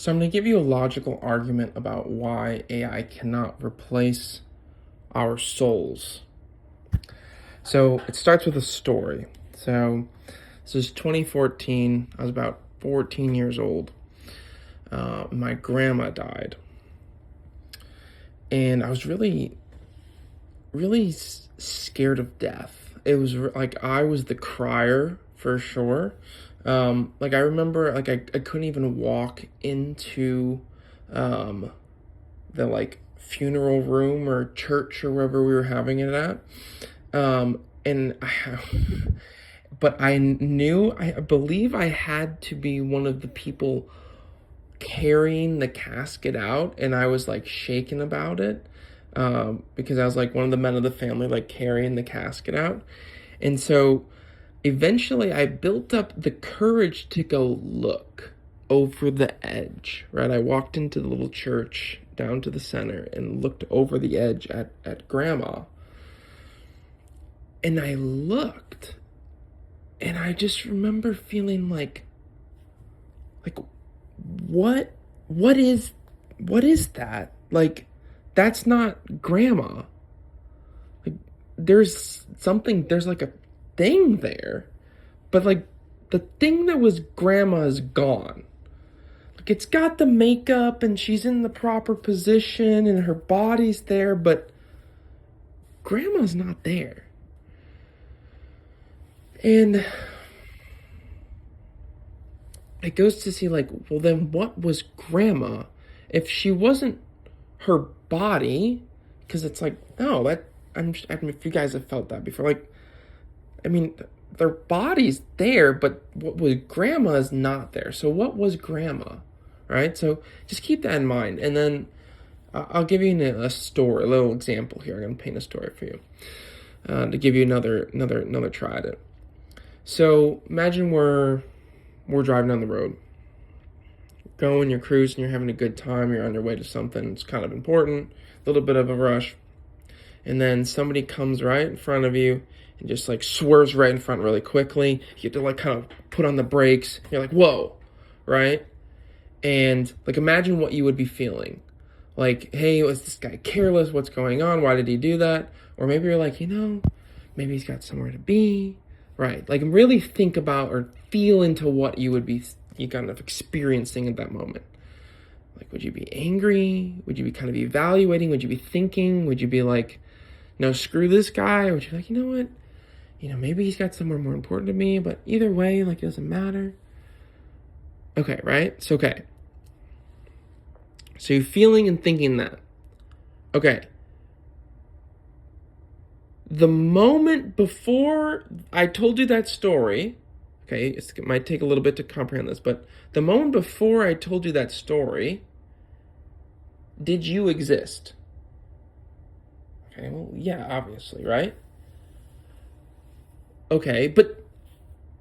So I'm going to give you a logical argument about why AI cannot replace our souls. So it starts with a story. So this is 2014. I was about 14 years old. My grandma died. And I was really scared of death. It was like I was the crier for sure. Like I remember, like I couldn't even walk into the like funeral room or church or wherever we were having it at. And but I believe I had to be one of the people carrying the casket out, and I was like shaken about it. Because I was like one of the men of the family, like carrying the casket out. And so eventually I built up the courage to go look over the edge, right? I walked into the little church down to the center and looked over the edge at grandma. And I looked, and I just remember feeling like what is that? Like, that's not grandma. Like, there's like a thing there, but like the thing that was grandma is gone. Like, it's got the makeup and she's in the proper position and her body's there, but grandma's not there. And it goes to see, like, well, then what was grandma if she wasn't her body? Because it's like, no, I mean, if you guys have felt that before, like, I mean, their body's there, but what was grandma is not there. So what was grandma, right? So just keep that in mind. And then I'll give you a story, a little example here. I'm gonna paint a story for you to give you another try at it. So imagine we're driving down the road, you're cruising, you're having a good time, you're on your way to something, it's kind of important, a little bit of a rush, and then somebody comes right in front of you and just like swerves right in front really quickly. You have to like kind of put on the brakes. You're like, whoa, right? And like imagine what you would be feeling. Like, hey, was this guy careless? What's going on? Why did he do that? Or maybe you're like, maybe he's got somewhere to be, right? Like really think about or feel into what you would be kind of experiencing at that moment. Like, would you be angry? Would you be kind of evaluating? Would you be thinking? Would you be like, no, screw this guy? Or would you be like, you know what? Maybe he's got somewhere more important to me, but either way, like, it doesn't matter. Okay, right? So, okay. So you're feeling and thinking that. Okay. The moment before I told you that story, okay, it might take a little bit to comprehend this, but the moment before I told you that story, did you exist? Okay, well, yeah, obviously, right? Okay, but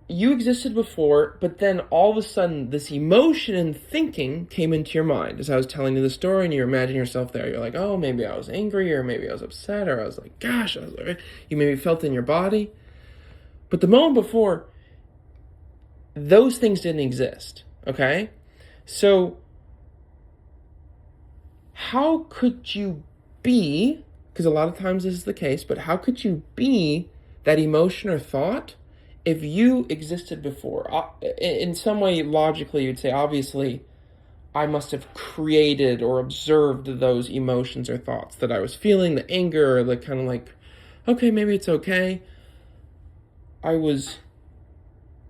you existed before, but then all of a sudden this emotion and thinking came into your mind as I was telling you the story, and you imagine yourself there. You're like, oh, maybe I was angry, or maybe I was upset, or I was like, gosh, you maybe felt it in your body. But the moment before, those things didn't exist, okay? So how could you be, because a lot of times this is the case, but how could you be that emotion or thought if you existed before? In some way, logically, you'd say, obviously, I must have created or observed those emotions or thoughts that I was feeling, the anger, or the kind of like, okay, maybe it's okay. I was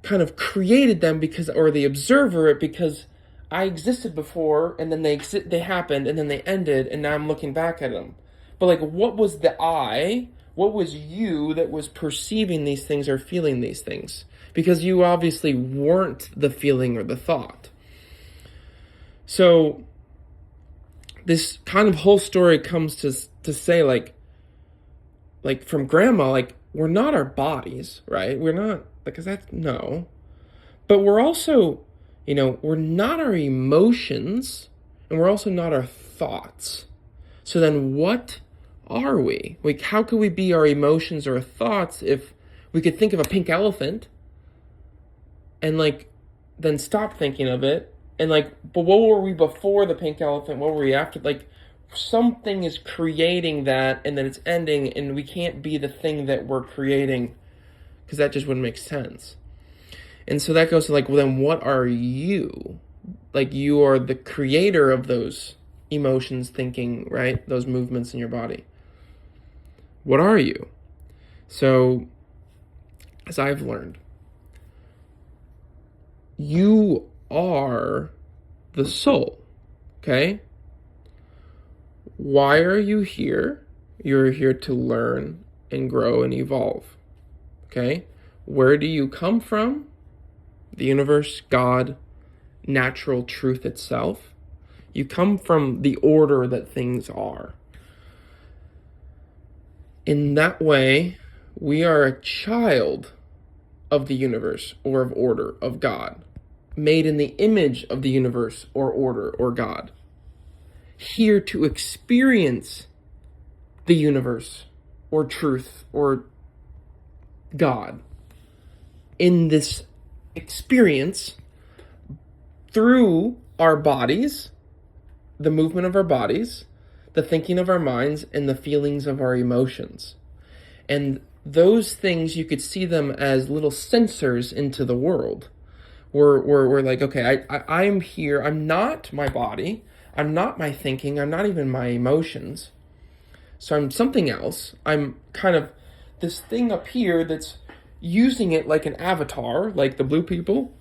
kind of created them because, or the observer, because I existed before, and then they happened, and then they ended, and now I'm looking back at them. But like, what was the I? What was you that was perceiving these things or feeling these things? Because you obviously weren't the feeling or the thought. So this kind of whole story comes to say like from grandma, like, we're not our bodies, right? We're not, because that's, no. But we're also, we're not our emotions, and we're also not our thoughts. So then what are we? Like, how could we be our emotions or thoughts if we could think of a pink elephant and like then stop thinking of it And like, but what were we before the pink elephant? What were we after? Like, something is creating that, and then it's ending, and we can't be the thing that we're creating, because that just wouldn't make sense. And so that goes to like, well, then what are you? Like, you are the creator of those emotions, thinking, right? Those movements in your body. What are you? So, as I've learned, you are the soul, okay? Why are you here? You're here to learn and grow and evolve, okay? Where do you come from? The universe, God, natural truth itself. You come from the order that things are. In that way, we are a child of the universe or of order of God, made in the image of the universe or order or God, here to experience the universe or truth or God in this experience through our bodies, the movement of our bodies, the thinking of our minds, and the feelings of our emotions. And those things, you could see them as little sensors into the world. We're like, okay, I'm here. I'm not my body. I'm not my thinking. I'm not even my emotions. So I'm something else. I'm kind of this thing up here that's using it like an avatar, like the blue people,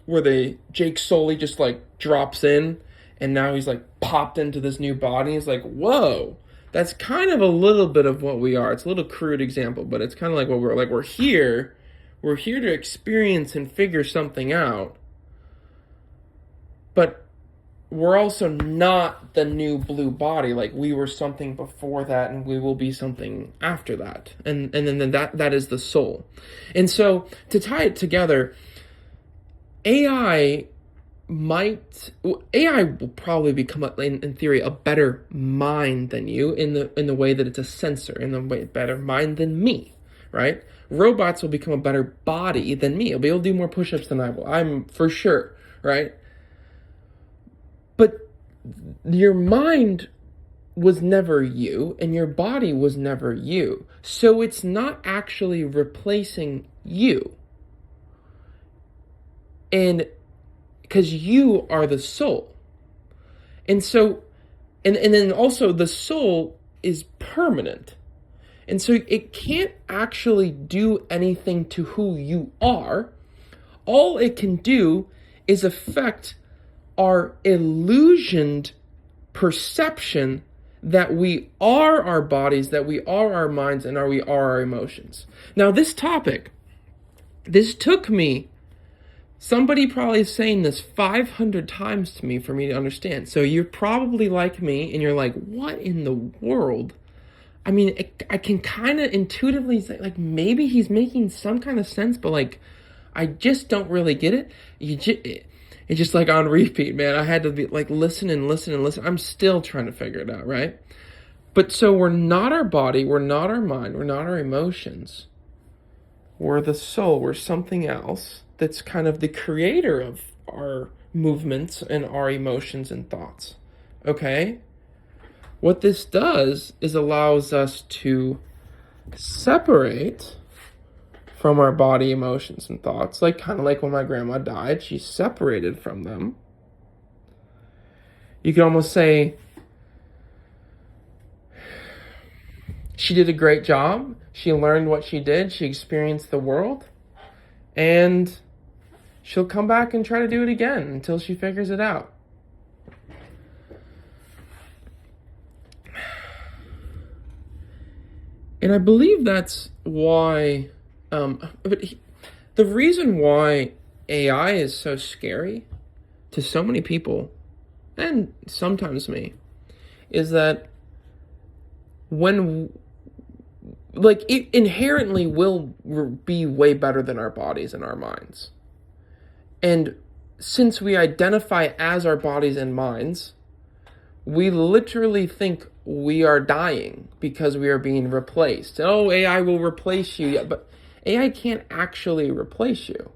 where Jake Sully just like drops in, and now he's like popped into this new body. He's like, whoa, that's kind of a little bit of what we are. It's a little crude example, but it's kind of like what we're like. We're here to experience and figure something out, but we're also not the new blue body. Like, we were something before that, and we will be something after that, and then that is the soul. And so to tie it together, AI will probably become, in theory, a better mind than you, in the way that it's a sensor, in the way better mind than me, right? Robots will become a better body than me. It'll be able to do more push-ups than I will. I'm for sure, right? But your mind was never you, and your body was never you. So it's not actually replacing you. And because you are the soul. And so, and then also the soul is permanent. And so it can't actually do anything to who you are. All it can do is affect our illusioned perception that we are our bodies, that we are our minds, and we are our emotions. Now, this topic, this took me, somebody probably is saying this 500 times to me for me to understand. So you're probably like me, and you're like, what in the world? I mean, I can kind of intuitively say, like, maybe he's making some kind of sense, but like, I just don't really get it. It's just like on repeat, man. I had to be like, listen and listen and listen. I'm still trying to figure it out, right? But so we're not our body, we're not our mind, we're not our emotions. We're the soul, we're something else that's kind of the creator of our movements and our emotions and thoughts. Okay? What this does is allows us to separate from our body, emotions, and thoughts. Like, kind of like when my grandma died, she separated from them. You can almost say she did a great job. She learned what she did. She experienced the world. And she'll come back and try to do it again until she figures it out. And I believe that's why, the reason why AI is so scary to so many people, and sometimes me, is that it inherently will be way better than our bodies and our minds. And since we identify as our bodies and minds, we literally think we are dying because we are being replaced. Oh, AI will replace you. Yeah, but AI can't actually replace you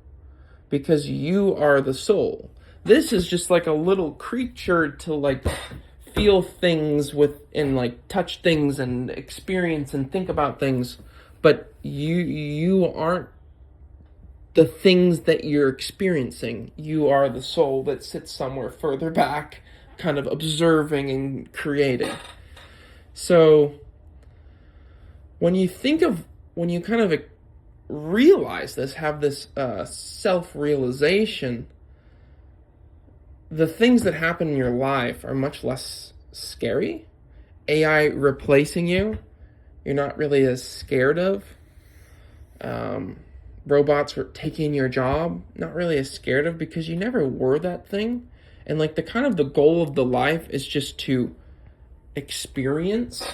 because you are the soul. This is just like a little creature to like feel things with and like touch things and experience and think about things, but you aren't the things that you're experiencing. You are the soul that sits somewhere further back, kind of observing and creating. So when you kind of realize this, have this self-realization, the things that happen in your life are much less scary. AI replacing you, you're not really as scared of. Robots taking your job, not really as scared of, because you never were that thing. And like the goal of the life is just to experience.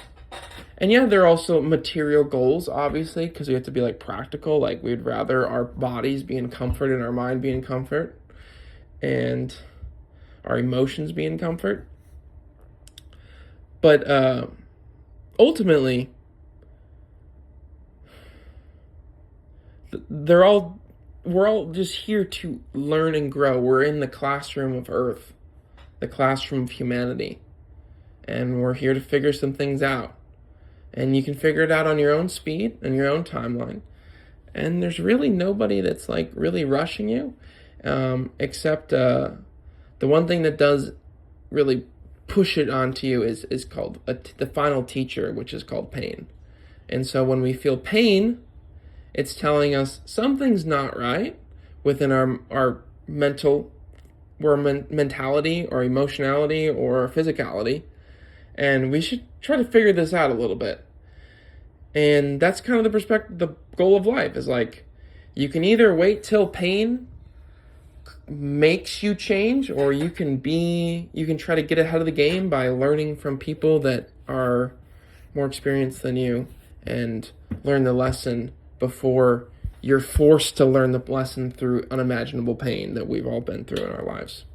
And yeah, there are also material goals, obviously, because we have to be like practical. Like we'd rather our bodies be in comfort and our mind be in comfort, and our emotions be in comfort. But ultimately, we're all just here to learn and grow. We're in the classroom of Earth, the classroom of humanity, and we're here to figure some things out. And you can figure it out on your own speed and your own timeline. And there's really nobody that's like really rushing you, except the one thing that does really push it onto you is called the final teacher, which is called pain. And so when we feel pain, it's telling us something's not right within our mentality or emotionality or physicality, and we should try to figure this out a little bit. And that's kind of the goal of life is like, you can either wait till pain makes you change, or you can try to get ahead of the game by learning from people that are more experienced than you and learn the lesson before you're forced to learn the lesson through unimaginable pain that we've all been through in our lives.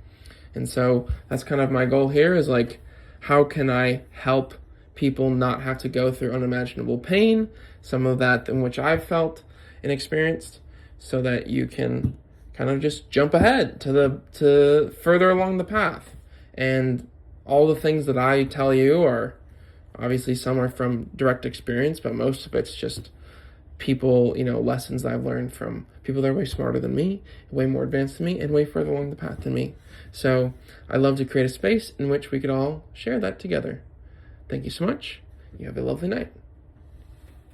And so that's kind of my goal here is like, how can I help people not have to go through unimaginable pain, some of that in which I've felt and experienced, so that you can kind of just jump ahead to further along the path. And all the things that I tell you are obviously, some are from direct experience, but most of it's just people, lessons I've learned from people that are way smarter than me, way more advanced than me, and way further along the path than me. So I love to create a space in which we could all share that together. Thank you so much. You have a lovely night.